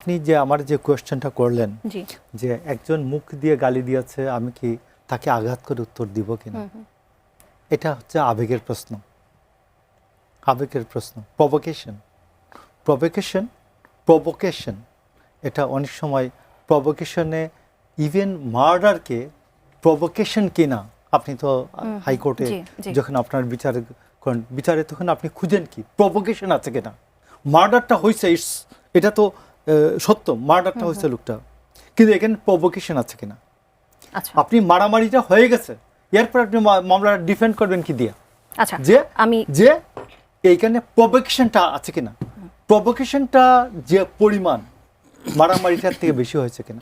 আপনি যে আমার যে কোয়েশ্চেনটা করলেন জি যে একজন মুখ দিয়ে গালি দিয়েছে, আমি কি তাকে আঘাত করে উত্তর দিব কিনা, এটা হচ্ছে আবেগের প্রশ্ন। আবেগের প্রশ্ন, প্রভোকেশন এটা অনেক সময় প্রভোকেশনে ইভেন মার্ডারকে প্রভোকেশন কিনা, আপনি তো হাইকোর্টে জি, জি। যখন আপনার বিচারে তখন আপনি খুঁজেন কি প্রভোকেশন আছে কিনা। মার্ডারটা হয়েছে, এটা তো সত্য, মার্ডারটা হয়েছে লোকটা, কিন্তু এখানে প্রভোকেশন আছে কিনা। আচ্ছা আপনি মারামারিটা হয়ে গেছে, এরপর আপনি মামলাটা ডিফেন্ড করবেন কি দিয়া, আচ্ছা যে আমি যে এইখানে প্রভোকেশনটা আছে কিনা, প্রভোকেশনটা যে পরিমাণ মারামারিটার থেকে বেশি হয়েছে কিনা।